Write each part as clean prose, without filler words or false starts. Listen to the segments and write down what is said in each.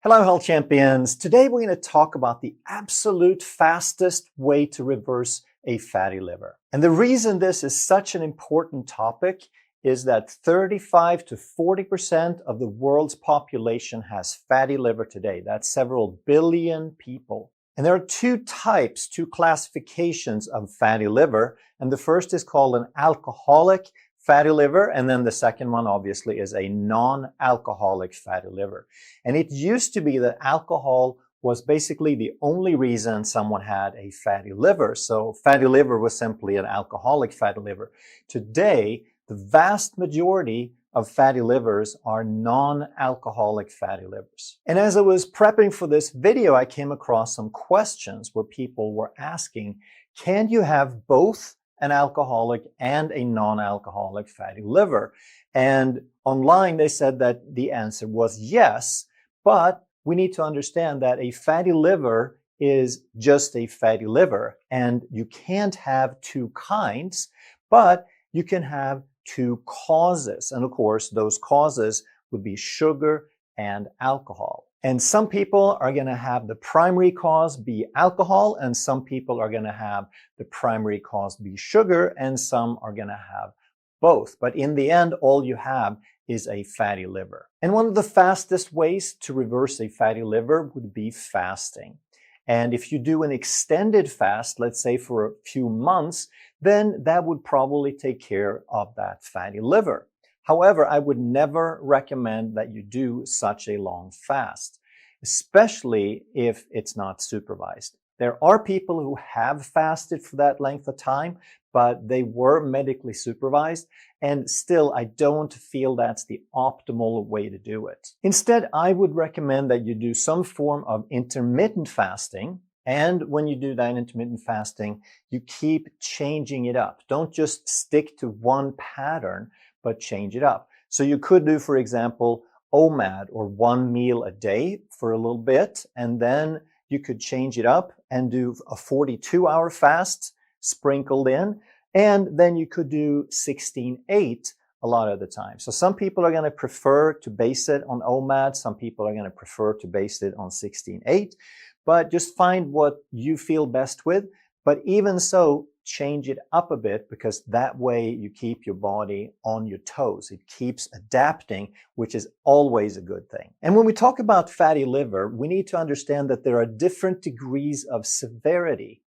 Hello, health champions. Today we're going to talk about the absolute fastest way to reverse a fatty liver. And the reason this is such an important topic is that 35 to 40% of the world's population has fatty liver today. That's several billion people. And there are two classifications of fatty liver. And the first is called an alcoholic fatty liver, and then the second one obviously is a non-alcoholic fatty liver. And it used to be that alcohol was basically the only reason someone had a fatty liver. So fatty liver was simply an alcoholic fatty liver. Today, the vast majority of fatty livers are non-alcoholic fatty livers. And as I was prepping for this video, I came across some questions where people were asking, can you have both an alcoholic and a non-alcoholic fatty liver? And online they said that the answer was yes, but we need to understand that a fatty liver is just a fatty liver, and you can't have two kinds, but you can have two causes. And of course, those causes would be sugar and alcohol. And some people are going to have the primary cause be alcohol, and some people are going to have the primary cause be sugar, and some are going to have both. But in the end, all you have is a fatty liver. And one of the fastest ways to reverse a fatty liver would be fasting. And if you do an extended fast, let's say for a few months, then that would probably take care of that fatty liver. However, I would never recommend that you do such a long fast, especially if it's not supervised. There are people who have fasted for that length of time, but they were medically supervised, and still I don't feel that's the optimal way to do it. Instead, I would recommend that you do some form of intermittent fasting. And when you do that intermittent fasting, you keep changing it up. Don't just stick to one pattern, but change it up. So you could do, for example, OMAD, or 1 meal a day for a little bit, and then you could change it up and do a 42-hour fast sprinkled in, and then you could do 16-8 a lot of the time. So some people are going to prefer to base it on OMAD, some people are going to prefer to base it on 16-8, but just find what you feel best with. But even so, change it up a bit, because that way you keep your body on your toes. It keeps adapting, which is always a good thing. And when we talk about fatty liver, we need to understand that there are different degrees of severity.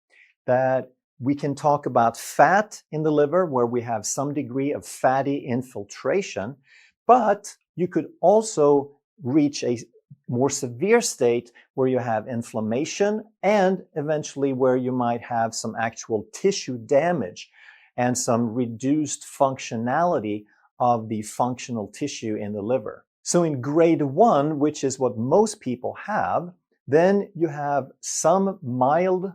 That we can talk about fat in the liver, where we have some degree of fatty infiltration, but you could also reach a more severe state where you have inflammation, and eventually where you might have some actual tissue damage and some reduced functionality of the functional tissue in the liver. So in grade 1, which is what most people have, then you have some mild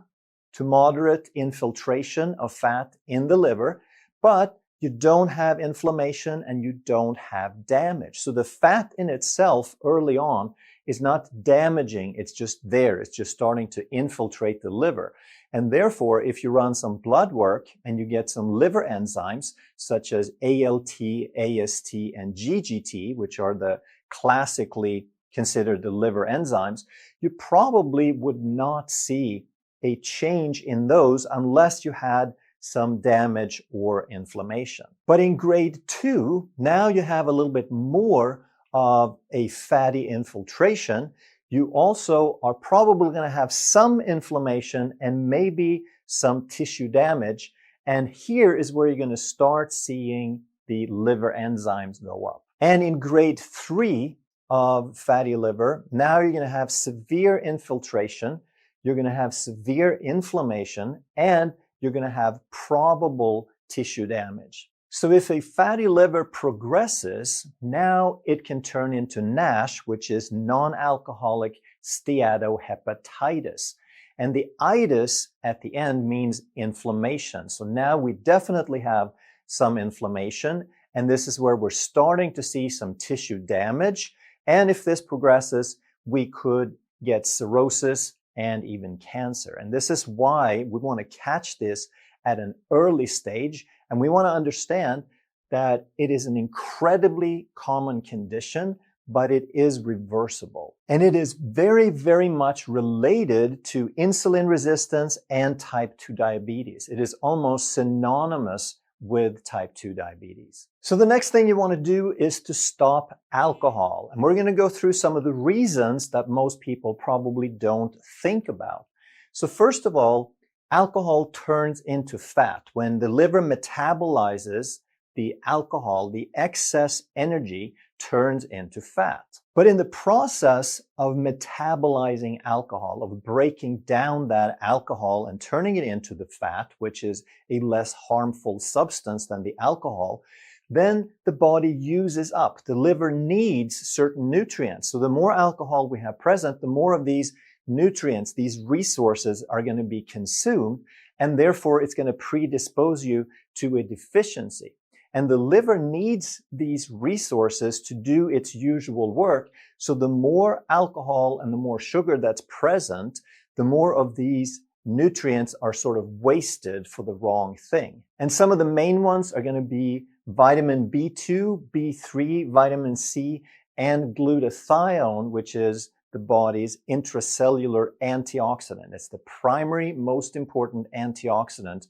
to moderate infiltration of fat in the liver, but you don't have inflammation and you don't have damage. So the fat in itself early on is not damaging, it's just there. It's just starting to infiltrate the liver. And therefore, if you run some blood work and you get some liver enzymes such as ALT, AST, and GGT, which are the classically considered the liver enzymes, you probably would not see a change in those unless you had some damage or inflammation. But in grade 2, now you have a little bit more of a fatty infiltration. You also are probably going to have some inflammation and maybe some tissue damage. And here is where you're going to start seeing the liver enzymes go up. And in grade 3 of fatty liver, now you're going to have severe infiltration, you're going to have severe inflammation, and you're going to have probable tissue damage. So if a fatty liver progresses, now it can turn into NASH, which is non-alcoholic steatohepatitis. And the itis at the end means inflammation. So now we definitely have some inflammation, and this is where we're starting to see some tissue damage. And if this progresses, we could get cirrhosis and even cancer. And this is why we want to catch this at an early stage. And we want to understand that it is an incredibly common condition, but it is reversible. And it is very, very much related to insulin resistance and type 2 diabetes. It is almost synonymous with type 2 diabetes. So the next thing you want to do is to stop alcohol. And we're going to go through some of the reasons that most people probably don't think about. So first of all, alcohol turns into fat. When the liver metabolizes the alcohol, the excess energy turns into fat. But in the process of metabolizing alcohol, of breaking down that alcohol and turning it into the fat, which is a less harmful substance than the alcohol, then the body uses up. The liver needs certain nutrients. So the more alcohol we have present, the more of these nutrients, these resources are going to be consumed, and therefore it's going to predispose you to a deficiency. And the liver needs these resources to do its usual work. So the more alcohol and the more sugar that's present, the more of these nutrients are sort of wasted for the wrong thing. And some of the main ones are going to be vitamin B2, B3, vitamin C, and glutathione, which is the body's intracellular antioxidant. It's the primary, most important antioxidant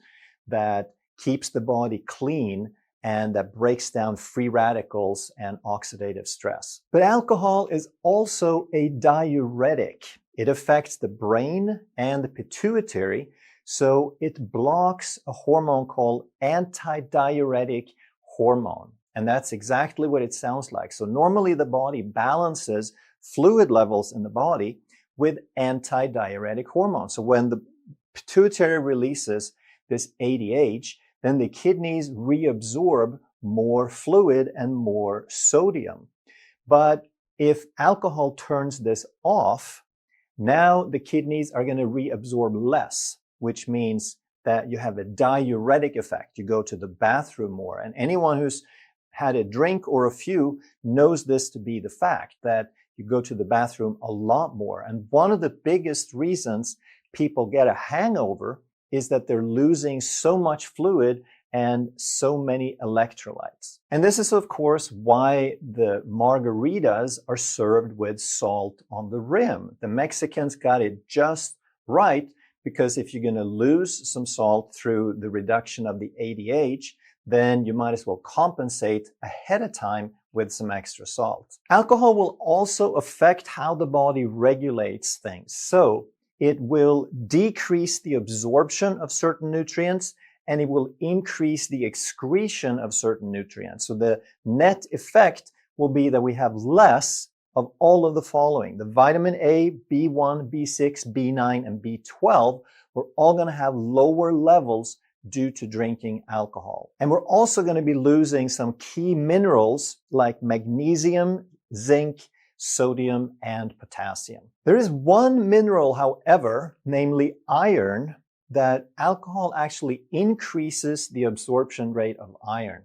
that keeps the body clean and that breaks down free radicals and oxidative stress. But alcohol is also a diuretic. It affects the brain and the pituitary, so it blocks a hormone called antidiuretic hormone. And that's exactly what it sounds like. So normally the body balances fluid levels in the body with antidiuretic hormone. So when the pituitary releases this ADH, then the kidneys reabsorb more fluid and more sodium. But if alcohol turns this off, now the kidneys are going to reabsorb less, which means that you have a diuretic effect. You go to the bathroom more. And anyone who's had a drink or a few knows this to be the fact, that you go to the bathroom a lot more. And one of the biggest reasons people get a hangover is that they're losing so much fluid and so many electrolytes. And this is, of course, why the margaritas are served with salt on the rim. The Mexicans got it just right, because if you're going to lose some salt through the reduction of the ADH, then you might as well compensate ahead of time with some extra salt. Alcohol will also affect how the body regulates things. So it will decrease the absorption of certain nutrients, and it will increase the excretion of certain nutrients. So the net effect will be that we have less of all of the following. The vitamin A, B1, B6, B9, and B12, we're all going to have lower levels due to drinking alcohol. And we're also going to be losing some key minerals like magnesium, zinc, sodium, and potassium. There is one mineral, however, namely iron, that alcohol actually increases the absorption rate of iron.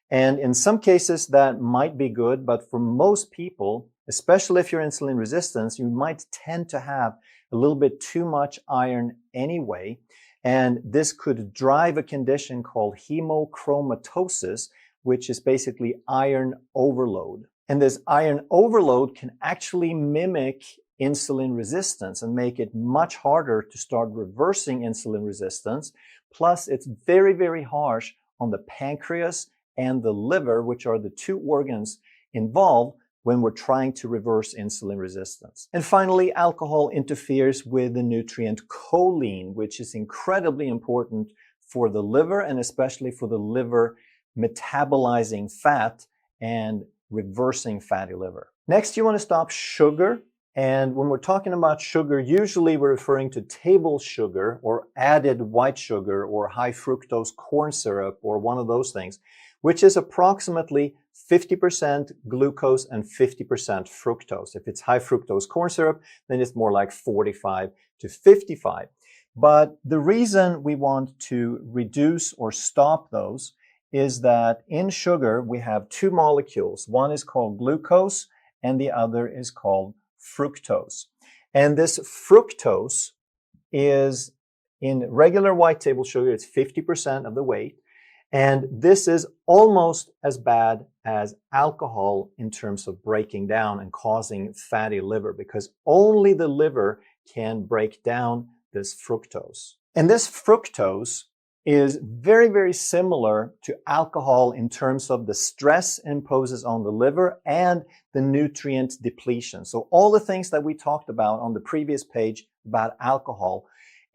And in some cases that might be good, but for most people, especially if you're insulin resistant, you might tend to have a little bit too much iron anyway. And this could drive a condition called hemochromatosis, which is basically iron overload. And this iron overload can actually mimic insulin resistance and make it much harder to start reversing insulin resistance. Plus, it's very, very harsh on the pancreas and the liver, which are the two organs involved when we're trying to reverse insulin resistance. And finally, alcohol interferes with the nutrient choline, which is incredibly important for the liver and especially for the liver metabolizing fat and reversing fatty liver. Next, you want to stop sugar. And when we're talking about sugar, usually we're referring to table sugar or added white sugar or high fructose corn syrup or one of those things, which is approximately 50% glucose and 50% fructose. If it's high fructose corn syrup, then it's more like 45 to 55. But the reason we want to reduce or stop those is that in sugar, we have two molecules. One is called glucose and the other is called fructose. And this fructose is in regular white table sugar, it's 50% of the weight. And this is almost as bad as alcohol in terms of breaking down and causing fatty liver, because only the liver can break down this fructose. And this fructose is very, very similar to alcohol in terms of the stress it imposes on the liver and the nutrient depletion. So all the things that we talked about on the previous page about alcohol,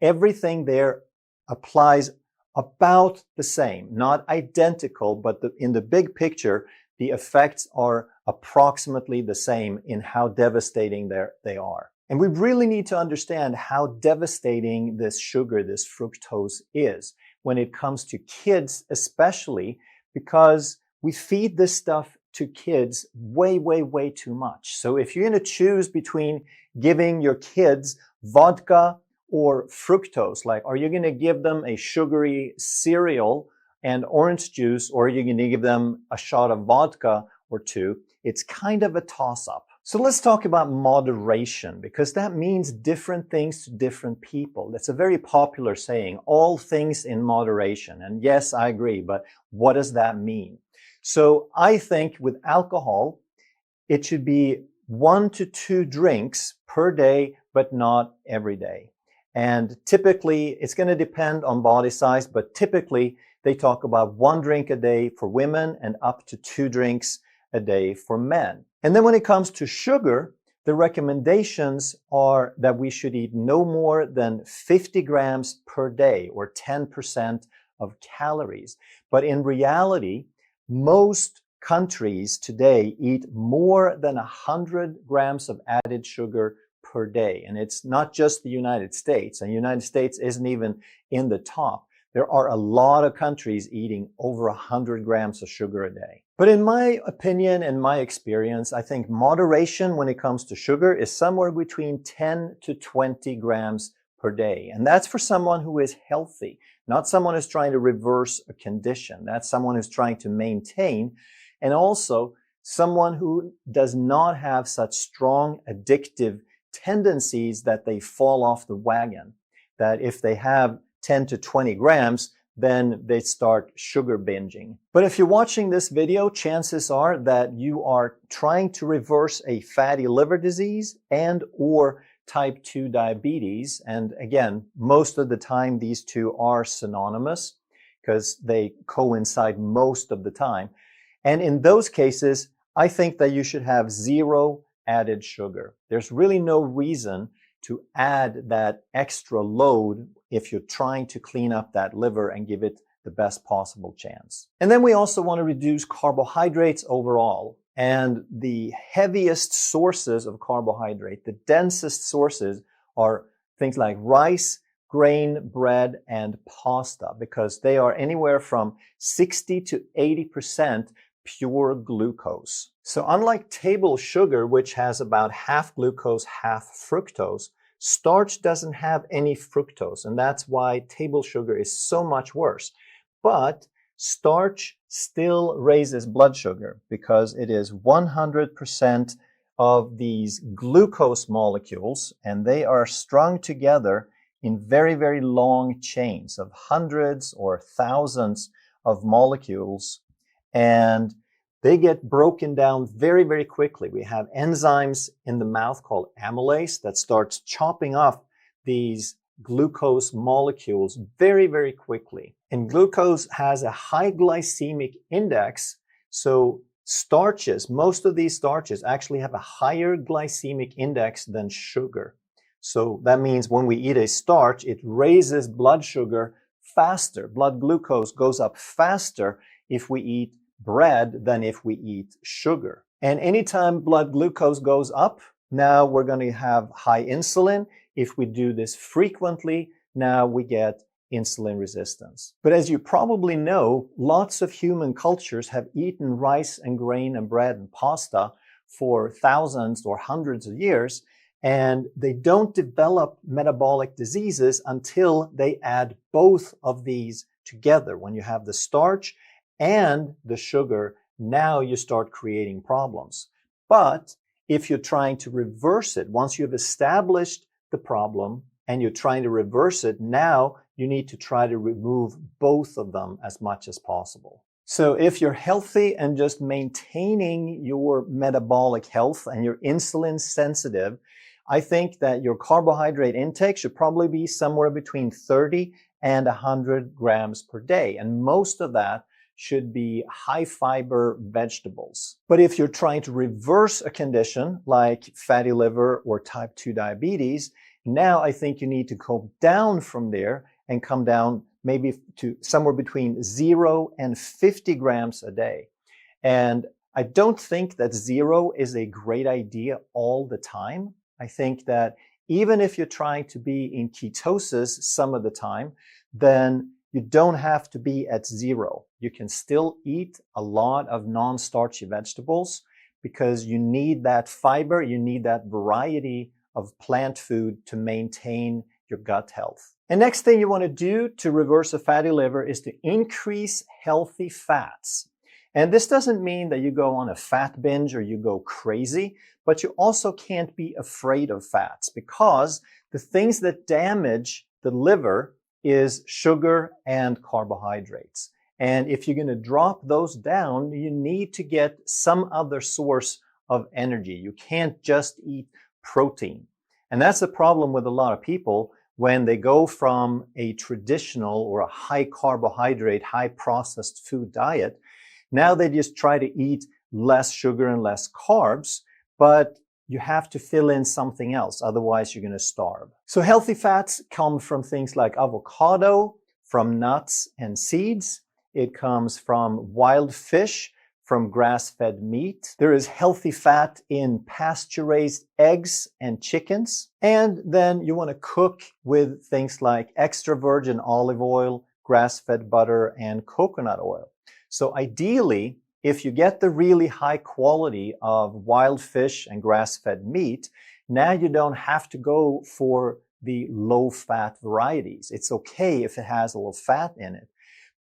everything there applies about the same, not identical, but in the big picture, the effects are approximately the same in how devastating they are. And we really need to understand how devastating this sugar, this fructose, is when it comes to kids, especially because we feed this stuff to kids way, way, way too much. So if you're going to choose between giving your kids vodka or fructose, like, are you going to give them a sugary cereal and orange juice, or are you going to give them a shot of vodka or two? It's kind of a toss-up. So let's talk about moderation, because that means different things to different people. That's a very popular saying, all things in moderation. And yes, I agree, but what does that mean? So I think with alcohol, it should be 1 to 2 drinks per day, but not every day. And typically, it's going to depend on body size, but typically they talk about 1 drink a day for women and up to 2 drinks a day for men. And then when it comes to sugar, the recommendations are that we should eat no more than 50 grams per day, or 10% of calories. But in reality, most countries today eat more than 100 grams of added sugar per day. And it's not just the United States, and the United States isn't even in the top. There are a lot of countries eating over 100 grams of sugar a day. But in my opinion and my experience, I think moderation when it comes to sugar is somewhere between 10 to 20 grams per day. And that's for someone who is healthy, not someone who's trying to reverse a condition. That's someone who's trying to maintain, and also someone who does not have such strong addictive tendencies that they fall off the wagon, that if they have 10 to 20 grams, then they start sugar binging. But if you're watching this video, chances are that you are trying to reverse a fatty liver disease and or type 2 diabetes. And again, most of the time, these two are synonymous because they coincide most of the time. And in those cases, I think that you should have 0 added sugar. There's really no reason to add that extra load if you're trying to clean up that liver and give it the best possible chance. And then we also want to reduce carbohydrates overall. And the heaviest sources of carbohydrate, the densest sources, are things like rice, grain, bread, and pasta, because they are anywhere from 60 to 80% pure glucose. So unlike table sugar, which has about half glucose, half fructose, starch doesn't have any fructose, and that's why table sugar is so much worse. But starch still raises blood sugar because it is 100% of these glucose molecules, and they are strung together in very, very long chains of hundreds or thousands of molecules, and they get broken down very, very quickly. We have enzymes in the mouth called amylase that starts chopping off these glucose molecules very, very quickly. And glucose has a high glycemic index, so starches, most of these starches actually have a higher glycemic index than sugar. So that means when we eat a starch, it raises blood sugar faster. Blood glucose goes up faster if we eat bread than if we eat sugar. And anytime blood glucose goes up, now we're going to have high insulin. If we do this frequently, now we get insulin resistance. But as you probably know, lots of human cultures have eaten rice and grain and bread and pasta for thousands or hundreds of years, and they don't develop metabolic diseases until they add both of these together. When you have the starch and the sugar, now you start creating problems. But if you're trying to reverse it, once you've established the problem and you're trying to reverse it, now you need to try to remove both of them as much as possible. So if you're healthy and just maintaining your metabolic health and you're insulin sensitive, I think that your carbohydrate intake should probably be somewhere between 30 and 100 grams per day. And most of that should be high fiber vegetables. But if you're trying to reverse a condition like fatty liver or type 2 diabetes, now I think you need to go down from there and come down maybe to somewhere between 0 and 50 grams a day. And I don't think that 0 is a great idea all the time. I think that even if you're trying to be in ketosis some of the time, then you don't have to be at 0. You can still eat a lot of non-starchy vegetables because you need that fiber, you need that variety of plant food to maintain your gut health. And next thing you want to do to reverse a fatty liver is to increase healthy fats. And this doesn't mean that you go on a fat binge or you go crazy, but you also can't be afraid of fats because the things that damage the liver is sugar and carbohydrates. And if you're going to drop those down, you need to get some other source of energy. You can't just eat protein. And that's the problem with a lot of people when they go from a traditional or a high carbohydrate, high processed food diet. Now they just try to eat less sugar and less carbs, but you have to fill in something else. Otherwise, you're going to starve. So healthy fats come from things like avocado, from nuts and seeds. It comes from wild fish, from grass-fed meat. There is healthy fat in pasture-raised eggs and chickens. And then you want to cook with things like extra virgin olive oil, grass-fed butter, and coconut oil. So ideally, if you get the really high quality of wild fish and grass-fed meat, now you don't have to go for the low-fat varieties. It's okay if it has a little fat in it.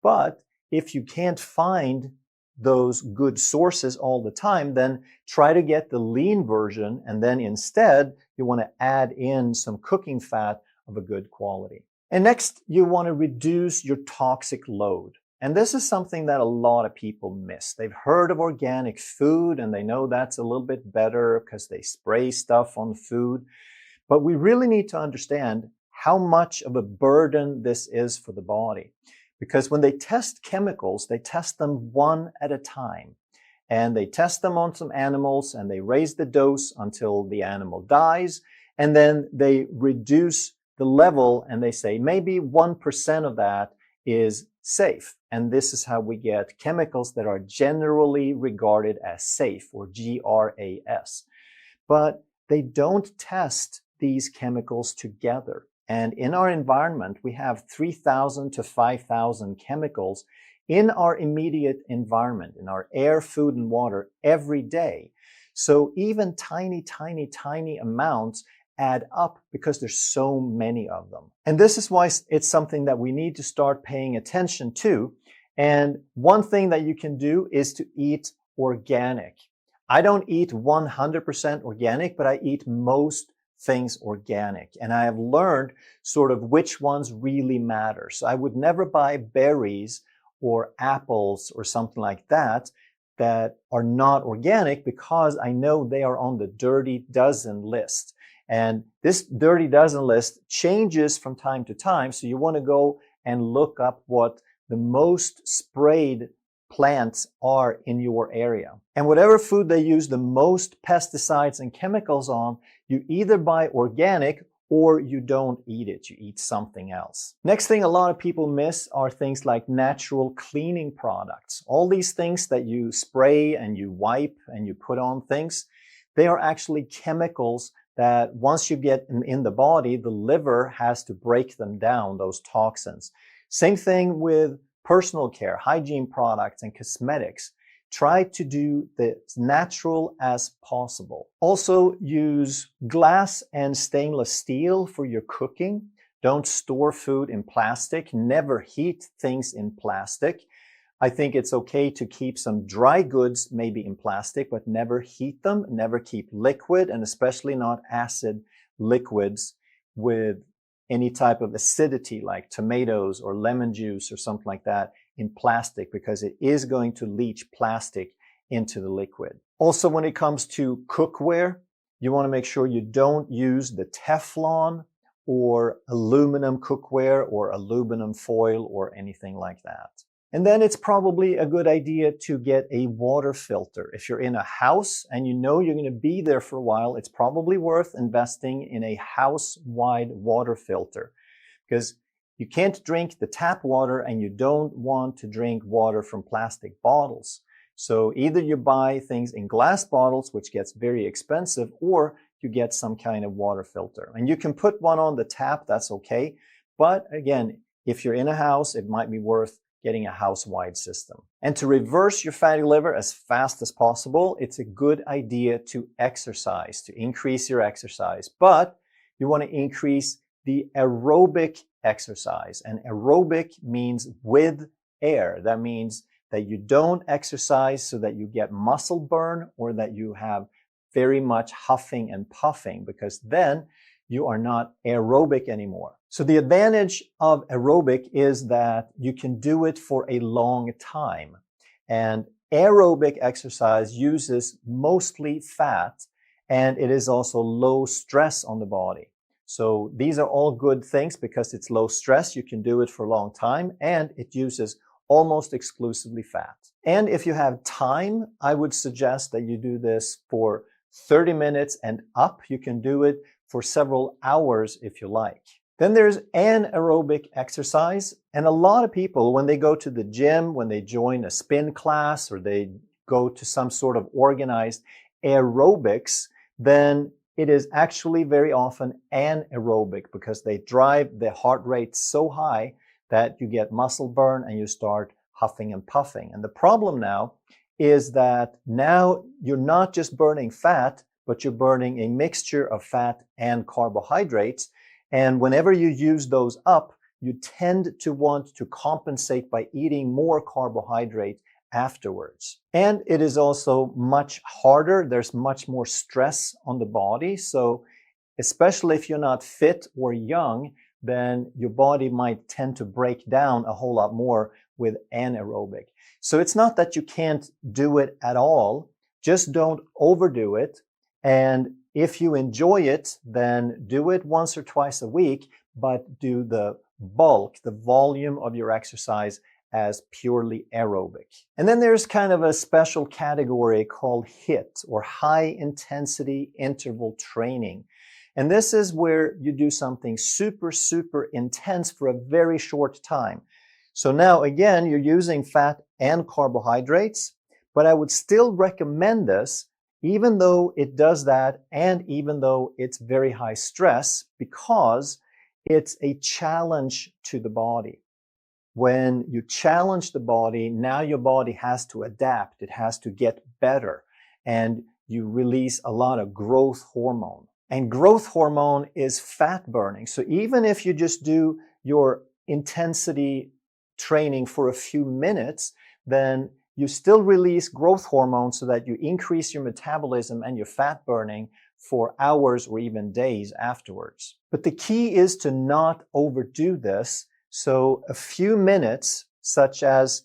But if you can't find those good sources all the time, then try to get the lean version, and then instead you want to add in some cooking fat of a good quality. And next, you want to reduce your toxic load. And this is something that a lot of people miss. They've heard of organic food and they know that's a little bit better because they spray stuff on food. But we really need to understand how much of a burden this is for the body. Because when they test chemicals, they test them one at a time. And they test them on some animals and they raise the dose until the animal dies. And then they reduce the level and they say maybe 1% of that is safe. And this is how we get chemicals that are generally regarded as safe, or GRAS. But they don't test these chemicals together. And in our environment, we have 3,000 to 5,000 chemicals in our immediate environment, in our air, food, and water every day. So even tiny, tiny, tiny amounts add up because there's so many of them. And this is why it's something that we need to start paying attention to. And one thing that you can do is to eat organic. I don't eat 100% organic, but I eat most things organic. And I have learned sort of which ones really matter. So I would never buy berries or apples or something like that that are not organic because I know they are on the dirty dozen list. And this dirty dozen list changes from time to time. So you want to go and look up what the most sprayed plants are in your area. And whatever food they use the most pesticides and chemicals on, you either buy organic or you don't eat it. You eat something else. Next thing a lot of people miss are things like natural cleaning products. All these things that you spray and you wipe and you put on things, they are actually chemicals that once you get in the body, the liver has to break them down, those toxins. Same thing with personal care, hygiene products, and cosmetics. Try to do the natural as possible. Also use glass and stainless steel for your cooking. Don't store food in plastic. Never heat things in plastic. I think it's okay to keep some dry goods maybe in plastic, but never heat them. Never keep liquid, and especially not acid liquids with any type of acidity like tomatoes or lemon juice or something like that in plastic, because it is going to leach plastic into the liquid. Also, when it comes to cookware, you want to make sure you don't use the Teflon or aluminum cookware or aluminum foil or anything like that. And then it's probably a good idea to get a water filter. If you're in a house and you know you're going to be there for a while, it's probably worth investing in a house-wide water filter, because you can't drink the tap water and you don't want to drink water from plastic bottles. So either you buy things in glass bottles, which gets very expensive, or you get some kind of water filter. And you can put one on the tap, that's okay. But again, if you're in a house, it might be worth getting a house-wide system. And to reverse your fatty liver as fast as possible, it's a good idea to exercise, to increase your exercise. But you want to increase the aerobic exercise. And aerobic means with air. That means that you don't exercise so that you get muscle burn or that you have very much huffing and puffing, because then you are not aerobic anymore. So the advantage of aerobic is that you can do it for a long time. And aerobic exercise uses mostly fat, and it is also low stress on the body. So these are all good things because it's low stress. You can do it for a long time, and it uses almost exclusively fat. And if you have time, I would suggest that you do this for 30 minutes and up. You can do it for several hours if you like. Then there's anaerobic exercise. And a lot of people, when they go to the gym, when they join a spin class or they go to some sort of organized aerobics, then it is actually very often anaerobic, because they drive the heart rate so high that you get muscle burn and you start huffing and puffing. And the problem now is that now you're not just burning fat, but you're burning a mixture of fat and carbohydrates. And whenever you use those up, you tend to want to compensate by eating more carbohydrate afterwards. And it is also much harder. There's much more stress on the body. So especially if you're not fit or young, then your body might tend to break down a whole lot more with anaerobic. So it's not that you can't do it at all, just don't overdo it. And if you enjoy it, then do it once or twice a week, but do the bulk, the volume of your exercise as purely aerobic. And then there's kind of a special category called HIIT, or high intensity interval training. And this is where you do something super, super intense for a very short time. So now again, you're using fat and carbohydrates, but I would still recommend this even though it does that and even though it's very high stress, because it's a challenge to the body. When you challenge the body, now your body has to adapt. It has to get better, and you release a lot of growth hormone. And growth hormone is fat burning. So even if you just do your intensity training for a few minutes, then you still release growth hormone so that you increase your metabolism and your fat burning for hours or even days afterwards. But the key is to not overdo this. So a few minutes, such as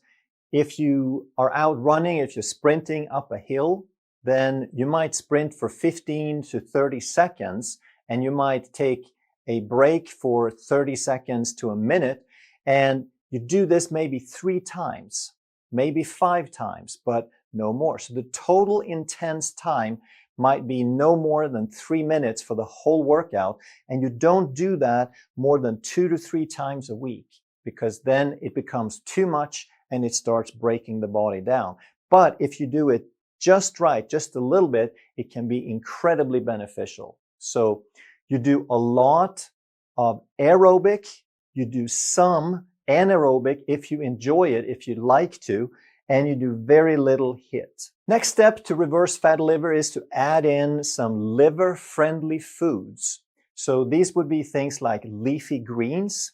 if you are out running, if you're sprinting up a hill, then you might sprint for 15 to 30 seconds, and you might take a break for 30 seconds to a minute, and you do this maybe 3 times, maybe 5 times, but no more. So the total intense time might be no more than 3 minutes for the whole workout, and you don't do that more than 2 to 3 times a week, because then it becomes too much and it starts breaking the body down. But if you do it just right, just a little bit, it can be incredibly beneficial. So you do a lot of aerobic, you do some anaerobic if you enjoy it, if you like to, and you do very little HIIT. Next step to reverse fatty liver is to add in some liver-friendly foods. So these would be things like leafy greens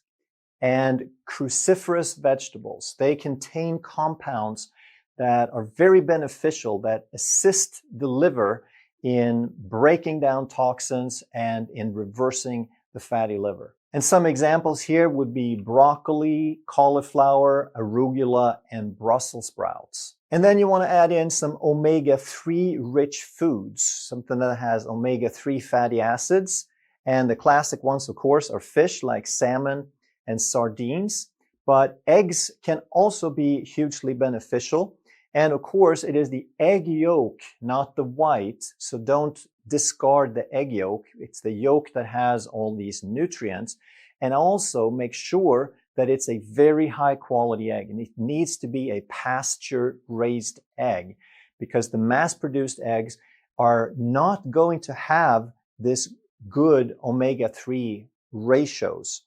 and cruciferous vegetables. They contain compounds that are very beneficial, that assist the liver in breaking down toxins and in reversing the fatty liver. And some examples here would be broccoli, cauliflower, arugula, and Brussels sprouts. And then you want to add in some omega-3 rich foods, something that has omega-3 fatty acids. And the classic ones, of course, are fish like salmon and sardines. But eggs can also be hugely beneficial. And of course, it is the egg yolk, not the white. So don't discard the egg yolk. It's the yolk that has all these nutrients. And also make sure that it's a very high quality egg. And it needs to be a pasture raised egg, because the mass produced eggs are not going to have this good omega-3 ratios.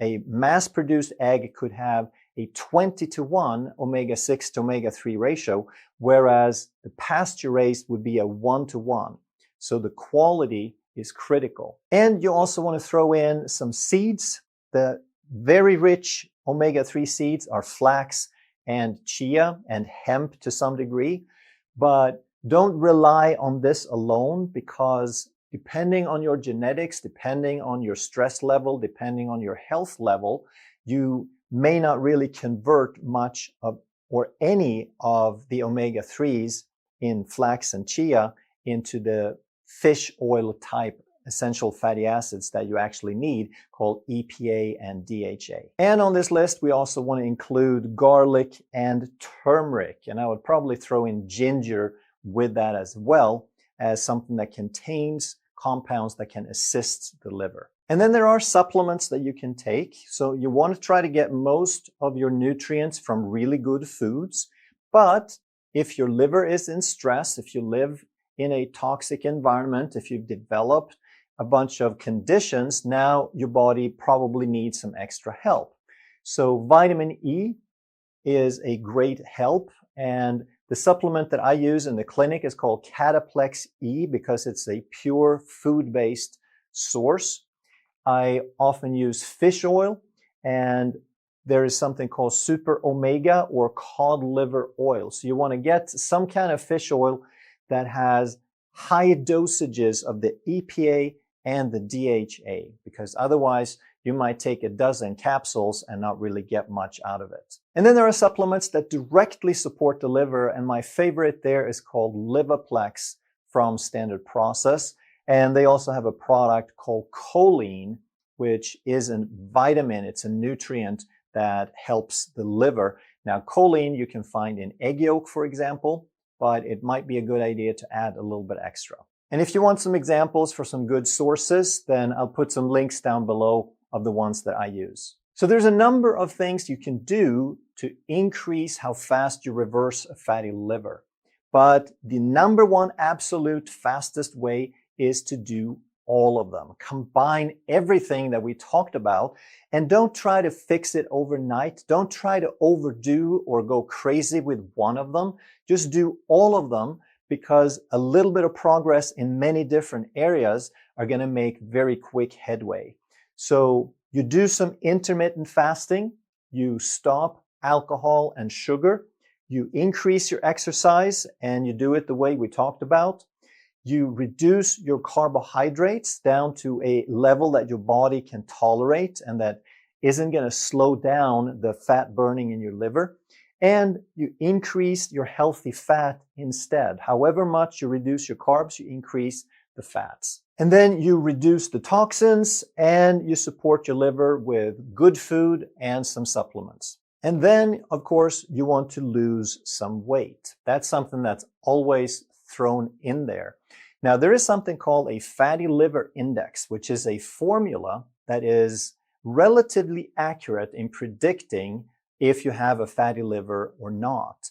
A mass produced egg could have a 20-to-1 omega-6 to omega-3 ratio, whereas the pasture raised would be a 1-to-1. So the quality is critical. And you also want to throw in some seeds. The very rich omega-3 seeds are flax and chia and hemp to some degree. But don't rely on this alone, because depending on your genetics, depending on your stress level, depending on your health level, you may not really convert much of or any of the omega-3s in flax and chia into the fish oil type essential fatty acids that you actually need, called EPA and DHA. And on this list, we also want to include garlic and turmeric. And I would probably throw in ginger with that as well, as something that contains compounds that can assist the liver. And then there are supplements that you can take. So you want to try to get most of your nutrients from really good foods. But if your liver is in stress, if you live in a toxic environment, if you've developed a bunch of conditions, now your body probably needs some extra help. So vitamin E is a great help. And the supplement that I use in the clinic is called Cataplex E, because it's a pure food-based source. I often use fish oil, and there is something called super omega or cod liver oil. So you want to get some kind of fish oil that has high dosages of the EPA and the DHA, because otherwise you might take a dozen capsules and not really get much out of it. And then there are supplements that directly support the liver, and my favorite there is called Livaplex from Standard Process. And they also have a product called choline, which is a vitamin. It's a nutrient that helps the liver. Now, choline you can find in egg yolk, for example, but it might be a good idea to add a little bit extra. And if you want some examples for some good sources, then I'll put some links down below of the ones that I use. So there's a number of things you can do to increase how fast you reverse a fatty liver. But the number one absolute fastest way is to do all of them. Combine everything that we talked about, and don't try to fix it overnight. Don't try to overdo or go crazy with one of them. Just do all of them, because a little bit of progress in many different areas are going to make very quick headway. So you do some intermittent fasting, you stop alcohol and sugar, you increase your exercise, and you do it the way we talked about. You reduce your carbohydrates down to a level that your body can tolerate and that isn't going to slow down the fat burning in your liver. And you increase your healthy fat instead. However much you reduce your carbs, you increase the fats. And then you reduce the toxins and you support your liver with good food and some supplements. And then, of course, you want to lose some weight. That's something that's always thrown in there. Now, there is something called a fatty liver index, which is a formula that is relatively accurate in predicting if you have a fatty liver or not.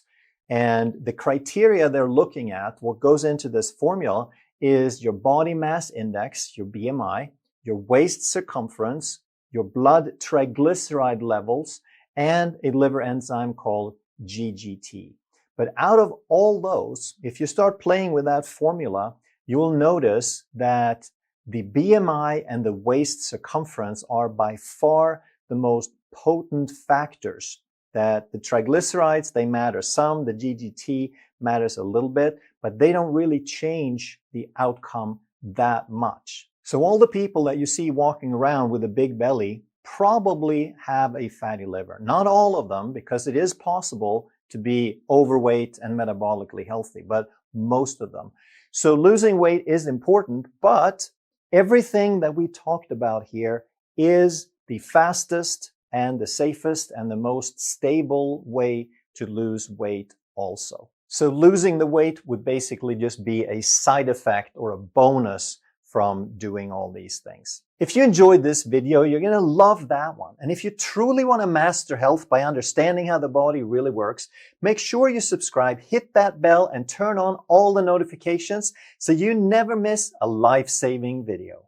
And the criteria they're looking at, what goes into this formula, is your body mass index, your BMI, your waist circumference, your blood triglyceride levels, and a liver enzyme called GGT. But out of all those, if you start playing with that formula, you will notice that the BMI and the waist circumference are by far the most potent factors. That the triglycerides, they matter some, the GGT matters a little bit, but they don't really change the outcome that much. So all the people that you see walking around with a big belly probably have a fatty liver. Not all of them, because it is possible to be overweight and metabolically healthy, but most of them. So losing weight is important, but everything that we talked about here is the fastest and the safest and the most stable way to lose weight also. So losing the weight would basically just be a side effect or a bonus from doing all these things. If you enjoyed this video, you're going to love that one. And if you truly want to master health by understanding how the body really works, make sure you subscribe, hit that bell, and turn on all the notifications so you never miss a life-saving video.